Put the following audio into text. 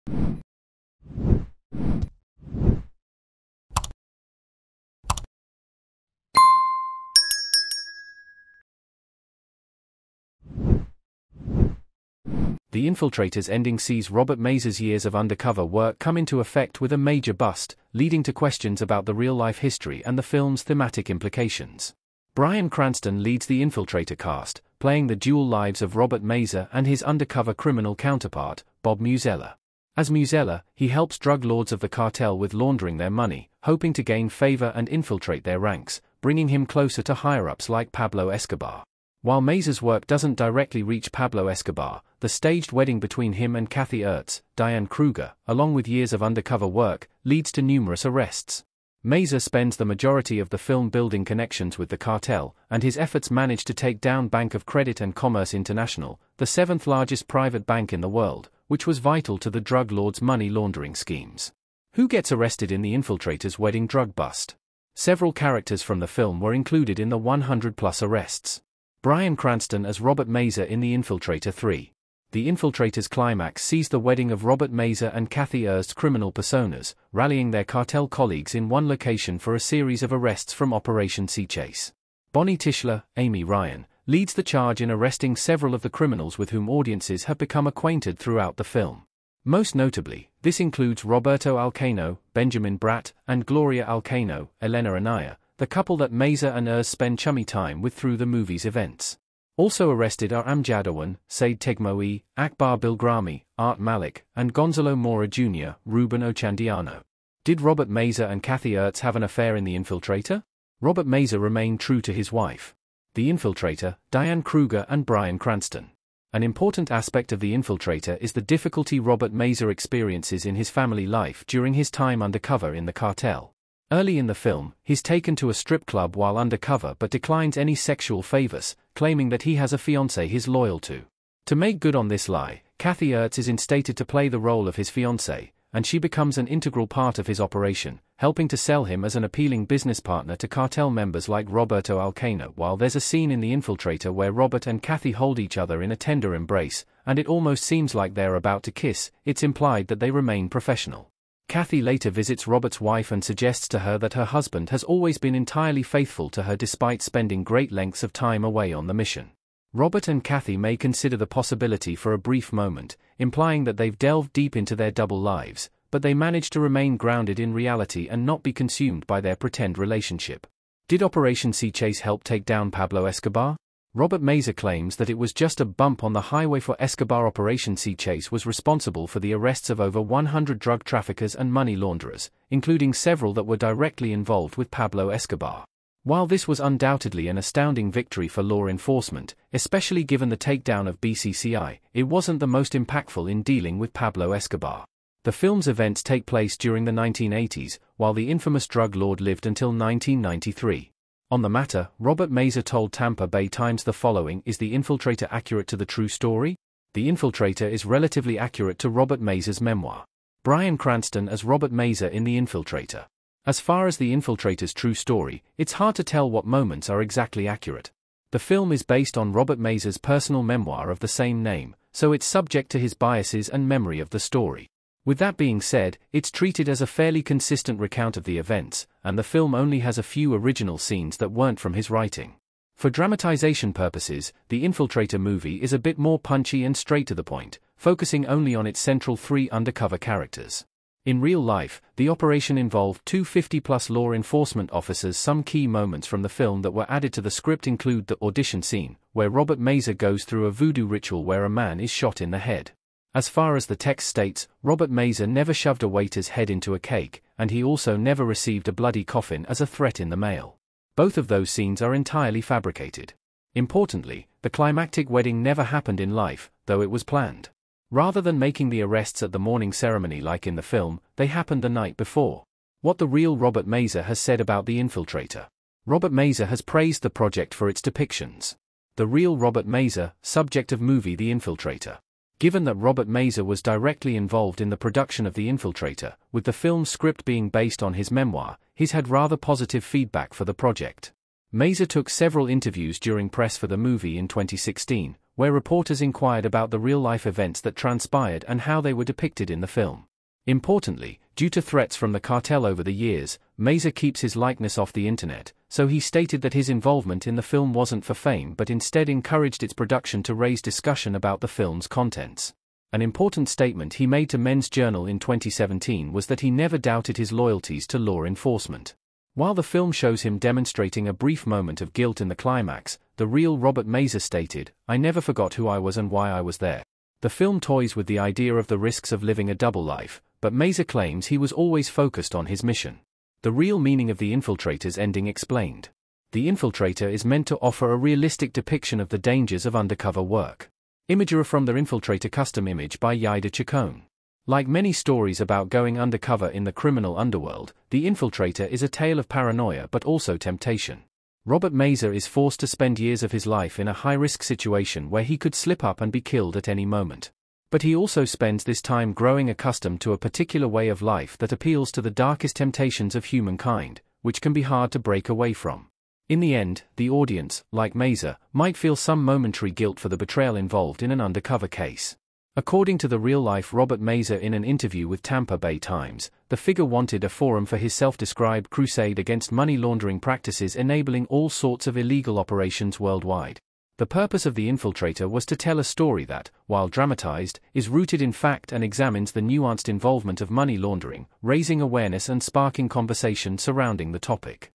The Infiltrator's ending sees Robert Mazur's years of undercover work come into effect with a major bust, leading to questions about the real-life history and the film's thematic implications. Bryan Cranston leads the Infiltrator cast, playing the dual lives of Robert Mazur and his undercover criminal counterpart, Bob Musella. As Musella, he helps drug lords of the cartel with laundering their money, hoping to gain favor and infiltrate their ranks, bringing him closer to higher-ups like Pablo Escobar. While Mazur's work doesn't directly reach Pablo Escobar, the staged wedding between him and Kathy Ertz, Diane Kruger, along with years of undercover work, leads to numerous arrests. Mazur spends the majority of the film building connections with the cartel, and his efforts manage to take down Bank of Credit and Commerce International, the seventh largest private bank in the world, which was vital to the drug lords' money laundering schemes. Who gets arrested in the Infiltrator's wedding drug bust? Several characters from the film were included in the 100-plus arrests. Bryan Cranston as Robert Mazur in The Infiltrator 3. The Infiltrator's climax sees the wedding of Robert Mazur and Kathy Erz's criminal personas, rallying their cartel colleagues in one location for a series of arrests from Operation Sea Chase. Bonnie Tischler, Amy Ryan, leads the charge in arresting several of the criminals with whom audiences have become acquainted throughout the film. Most notably, this includes Roberto Alcano, Benjamin Bratt, and Gloria Alcano, Elena Anaya, the couple that Mazur and Erz spend chummy time with through the movie's events. Also arrested are Amjad Awan, Said Tegmoe, Akbar Bilgrami, Art Malik, and Gonzalo Mora Jr., Ruben Ochandiano. Did Robert Mazur and Kathy Ertz have an affair in The Infiltrator? Robert Mazur remained true to his wife. The Infiltrator, Diane Kruger and Bryan Cranston. An important aspect of The Infiltrator is the difficulty Robert Mazur experiences in his family life during his time undercover in the cartel. Early in the film, he's taken to a strip club while undercover but declines any sexual favors, claiming that he has a fiancée he's loyal to. To make good on this lie, Kathy Ertz is instated to play the role of his fiancée, and she becomes an integral part of his operation, helping to sell him as an appealing business partner to cartel members like Roberto Alcano. While there's a scene in The Infiltrator where Robert and Kathy hold each other in a tender embrace, and it almost seems like they're about to kiss, it's implied that they remain professional. Kathy later visits Robert's wife and suggests to her that her husband has always been entirely faithful to her despite spending great lengths of time away on the mission. Robert and Kathy may consider the possibility for a brief moment, implying that they've delved deep into their double lives, but they manage to remain grounded in reality and not be consumed by their pretend relationship. Did Operation Sea Chase help take down Pablo Escobar? Robert Mazur claims that it was just a bump on the highway for Escobar. Operation Sea Chase was responsible for the arrests of over 100 drug traffickers and money launderers, including several that were directly involved with Pablo Escobar. While this was undoubtedly an astounding victory for law enforcement, especially given the takedown of BCCI, it wasn't the most impactful in dealing with Pablo Escobar. The film's events take place during the 1980s, while the infamous drug lord lived until 1993. On the matter, Robert Mazur told Tampa Bay Times the following: Is The Infiltrator accurate to the true story? The Infiltrator is relatively accurate to Robert Mazur's memoir. Bryan Cranston as Robert Mazur in The Infiltrator. As far as The Infiltrator's true story, it's hard to tell what moments are exactly accurate. The film is based on Robert Mazur's personal memoir of the same name, so it's subject to his biases and memory of the story. With that being said, it's treated as a fairly consistent recount of the events, and the film only has a few original scenes that weren't from his writing. For dramatization purposes, The Infiltrator movie is a bit more punchy and straight to the point, focusing only on its central three undercover characters. In real life, the operation involved 250-plus law enforcement officers. Some key moments from the film that were added to the script include the audition scene, where Robert Mazur goes through a voodoo ritual where a man is shot in the head. As far as the text states, Robert Mazur never shoved a waiter's head into a cake, and he also never received a bloody coffin as a threat in the mail. Both of those scenes are entirely fabricated. Importantly, the climactic wedding never happened in life, though it was planned. Rather than making the arrests at the morning ceremony like in the film, they happened the night before. What the real Robert Mazur has said about The Infiltrator. Robert Mazur has praised the project for its depictions. The real Robert Mazur, subject of movie The Infiltrator. Given that Robert Mazur was directly involved in the production of The Infiltrator, with the film's script being based on his memoir, he's had rather positive feedback for the project. Mazur took several interviews during press for the movie in 2016, where reporters inquired about the real-life events that transpired and how they were depicted in the film. Importantly, due to threats from the cartel over the years, Mazur keeps his likeness off the internet, so he stated that his involvement in the film wasn't for fame but instead encouraged its production to raise discussion about the film's contents. An important statement he made to Men's Journal in 2017 was that he never doubted his loyalties to law enforcement. While the film shows him demonstrating a brief moment of guilt in the climax, the real Robert Mazur stated, "I never forgot who I was and why I was there." The film toys with the idea of the risks of living a double life, but Mazur claims he was always focused on his mission. The real meaning of The Infiltrator's ending explained. The Infiltrator is meant to offer a realistic depiction of the dangers of undercover work. Imagery from The Infiltrator custom image by Yaida Chacon. Like many stories about going undercover in the criminal underworld, The Infiltrator is a tale of paranoia but also temptation. Robert Mazur is forced to spend years of his life in a high-risk situation where he could slip up and be killed at any moment. But he also spends this time growing accustomed to a particular way of life that appeals to the darkest temptations of humankind, which can be hard to break away from. In the end, the audience, like Mazur, might feel some momentary guilt for the betrayal involved in an undercover case. According to the real-life Robert Mazur in an interview with Tampa Bay Times, the figure wanted a forum for his self-described crusade against money laundering practices enabling all sorts of illegal operations worldwide. The purpose of The Infiltrator was to tell a story that, while dramatized, is rooted in fact and examines the nuanced involvement of money laundering, raising awareness and sparking conversation surrounding the topic.